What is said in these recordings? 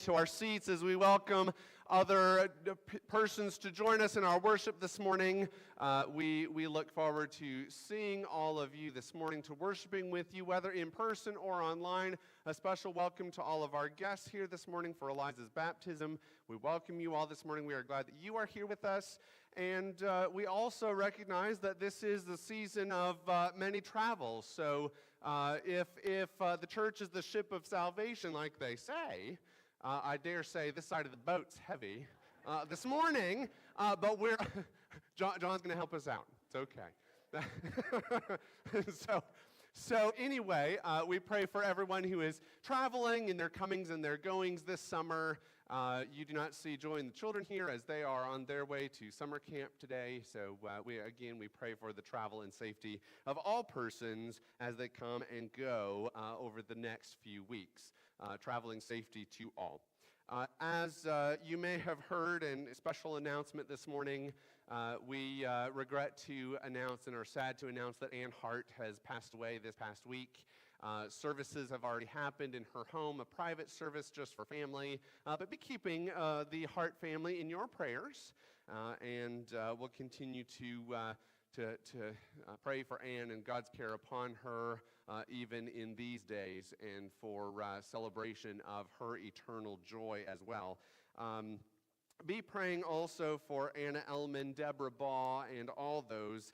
to our seats as we welcome other persons to join us in our worship this morning. We look forward to seeing all of you this morning, to worshiping with you, whether in person or online. A special welcome to all of our guests here this morning for Eliza's baptism. We welcome you all this morning. We are glad that you are here with us. And we also recognize that this is the season of many travels. So if the church is the ship of salvation, like they say, I dare say this side of the boat's heavy this morning, but John's going to help us out. It's okay. So anyway, we pray for everyone who is traveling in their comings and their goings this summer. You do not see Joy and the children here as they are on their way to summer camp today. So we pray for the travel and safety of all persons as they come and go over the next few weeks. Traveling safety to all. As you may have heard in a special announcement this morning, we regret to announce and are sad to announce that Ann Hart has passed away this past week. Services have already happened in her home, a private service just for family, but be keeping the Hart family in your prayers, and we'll continue to pray for Ann and God's care upon her even in these days, and for celebration of her eternal joy as well. Be praying also for Anna Ellman, Deborah Baugh, and all those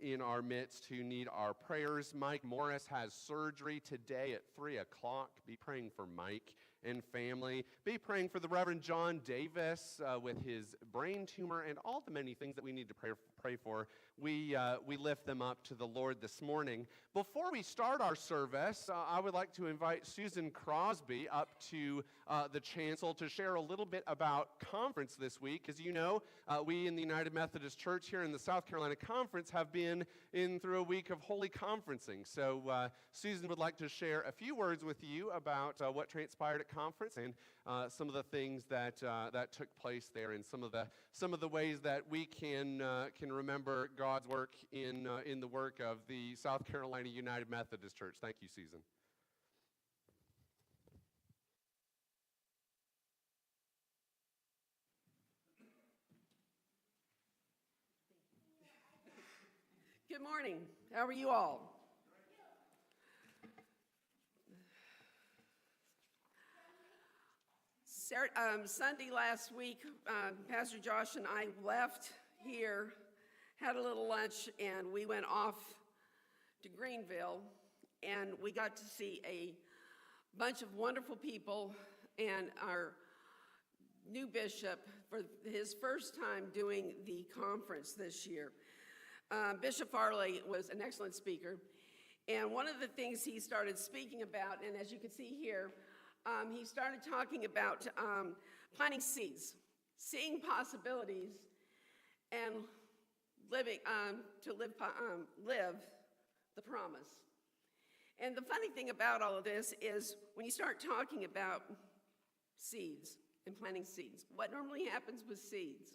in our midst who need our prayers. Mike Morris has surgery today at 3 o'clock. Be praying for Mike and family. Be praying for the Reverend John Davis with his brain tumor and all the many things that we need to pray for. We lift them up to the Lord this morning. Before we start our service, I would like to invite Susan Crosby up to the chancel to share a little bit about conference this week. As you know, we in the United Methodist Church here in the South Carolina Conference have been in through a week of holy conferencing. So Susan would like to share a few words with you about what transpired at conference and some of the things that took place there, and some of the ways that we can remember God's work in the work of the South Carolina United Methodist Church. Thank you, Susan. Good morning. How are you all? Sunday last week, Pastor Josh and I left here, had a little lunch, and we went off to Greenville, and we got to see a bunch of wonderful people and our new bishop for his first time doing the conference this year. Bishop Farley was an excellent speaker, and one of the things he started speaking about, and as you can see here, he started talking about planting seeds, seeing possibilities, and living to live the promise. And the funny thing about all of this is when you start talking about seeds and planting seeds, what normally happens with seeds?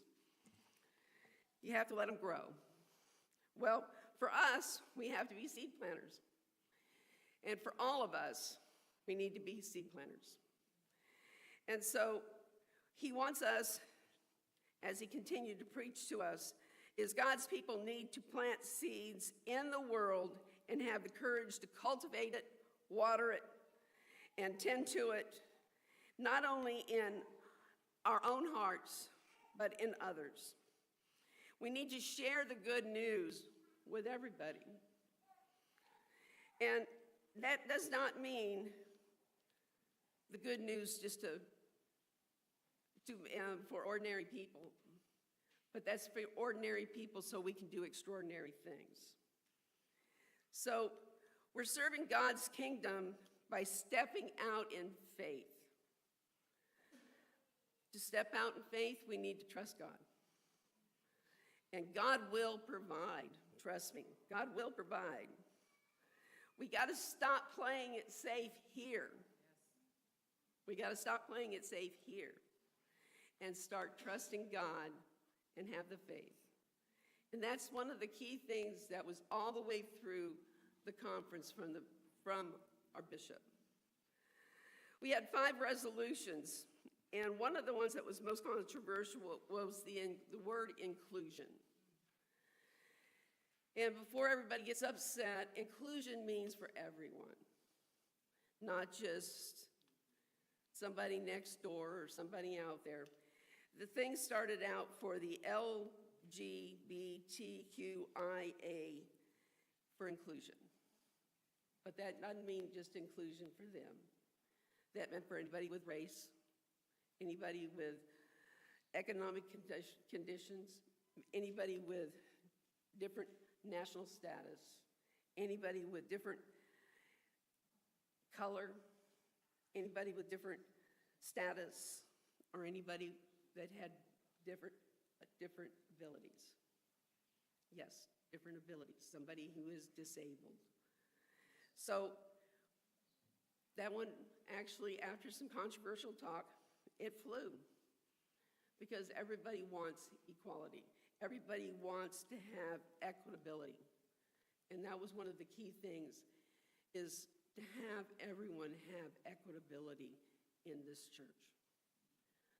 You have to let them grow. Well, for us, we have to be seed planters. And for all of us, we need to be seed planters. And so he wants us, as he continued to preach to us, is God's people need to plant seeds in the world and have the courage to cultivate it, water it, and tend to it, not only in our own hearts, but in others. We need to share the good news with everybody. And that does not mean the good news just for ordinary people, but that's for ordinary people so we can do extraordinary things. So we're serving God's kingdom by stepping out in faith. To step out in faith, we need to trust God. And God will provide. Trust me, God will provide. We got to stop playing it safe here. We got to stop playing it safe here and start trusting God and have the faith. And that's one of the key things that was all the way through the conference from our bishop. We had 5 resolutions, and one of the ones that was most controversial was the word inclusion. And before everybody gets upset, inclusion means for everyone, not just somebody next door or somebody out there. The thing started out for the LGBTQIA for inclusion. But that doesn't mean just inclusion for them. That meant for anybody with race, anybody with economic conditions, anybody with different national status, anybody with different color, anybody with different status, or anybody that had different abilities. Yes, different abilities, somebody who is disabled. So that one actually, after some controversial talk, it flew because everybody wants equality. Everybody wants to have equitability. And that was one of the key things, is to have everyone have equitability in this church.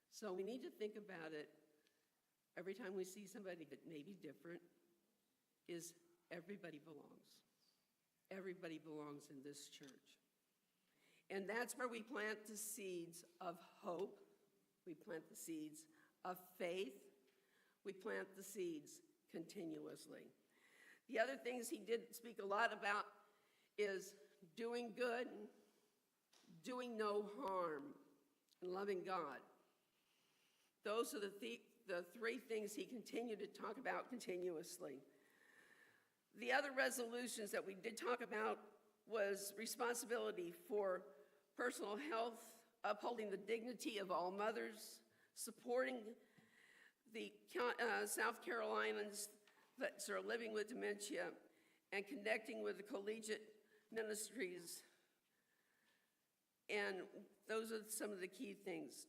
So we need to think about it every time we see somebody that may be different, is everybody belongs. Everybody belongs in this church. And that's where we plant the seeds of hope. We plant the seeds of faith. We plant the seeds continuously. The other things he did speak a lot about is doing good, doing no harm, and loving God. Those are the 3 things he continued to talk about continuously. The other resolutions that we did talk about was responsibility for personal health, upholding the dignity of all mothers, supporting the South Carolinians that are living with dementia, and connecting with the collegiate ministries. And those are some of the key things.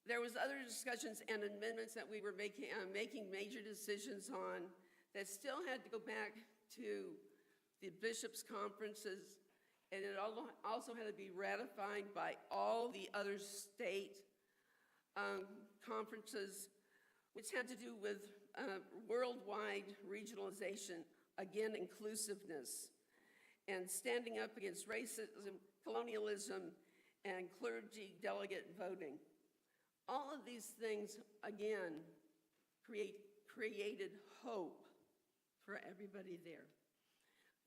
There was other discussions and amendments that we were making major decisions on that still had to go back to the bishops' conferences, and it also had to be ratified by all the other state conferences, which had to do with worldwide regionalization, again, inclusiveness, and standing up against racism, colonialism, and clergy delegate voting. All of these things, again, created hope for everybody there.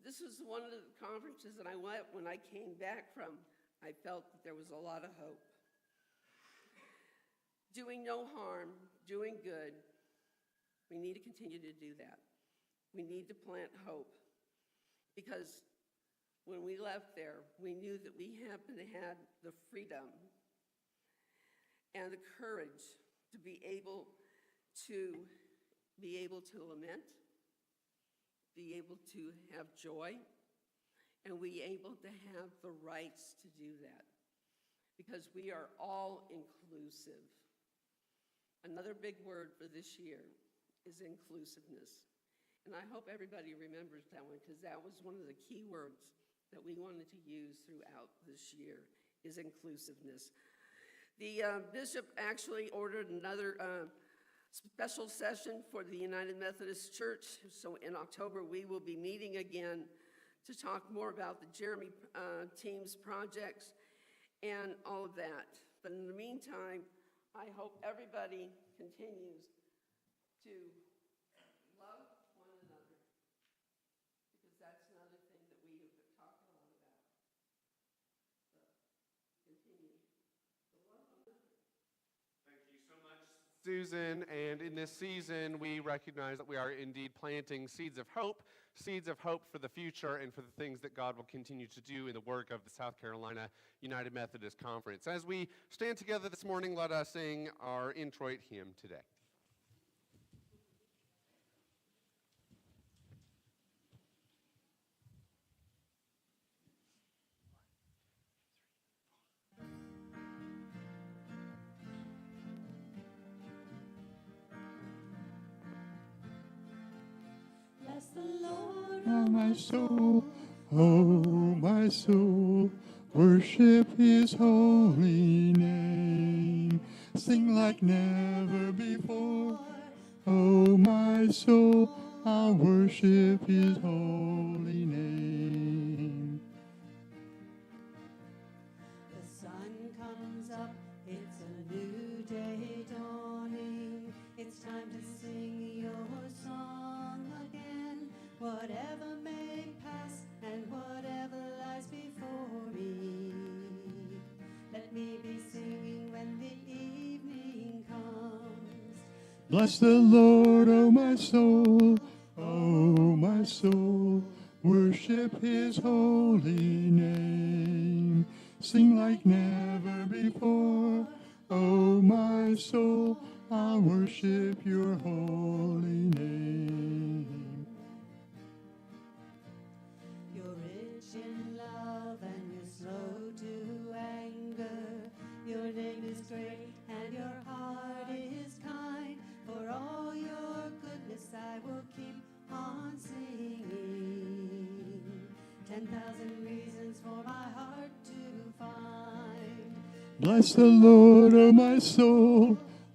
This was one of the conferences that I went when I came back from. I felt that there was a lot of hope. Doing no harm, doing good, we need to continue to do that. We need to plant hope, because when we left there, we knew that we happened to have the freedom and the courage to be able to lament, be able to have joy, and be able to have the rights to do that, because we are all inclusive. Another big word for this year is inclusiveness. And I hope everybody remembers that one, because that was one of the key words that we wanted to use throughout this year, is inclusiveness. The bishop actually ordered another special session for the United Methodist Church. So in October, we will be meeting again to talk more about the Jeremy team's projects and all of that. But in the meantime, I hope everybody continues to love one another, because that's another thing that we have talked a lot about. So continue to love one another. Thank you so much, Susan. And in this season, we recognize that we are indeed planting seeds of hope for the future and for the things that God will continue to do in the work of the South Carolina United Methodist Conference. As we stand together this morning, let us sing our introit hymn today. Bless the Lord, oh my soul, worship his holy name. Sing like never before. Oh, my soul, I'll worship his holy name. The sun comes up, it's a new day dawning. It's time to sing your song again. Whatever may pass and whatever lies before me, let me be singing when the evening comes. Bless the Lord, oh my soul, oh my soul, worship his holy name. Sing like never before, oh my soul, I'll worship your holy name. You're rich in love and you're slow to anger. Your name is great and your heart is kind. For all your goodness I will keep on singing. 10,000 reasons for my heart to find. Bless the Lord, oh my soul,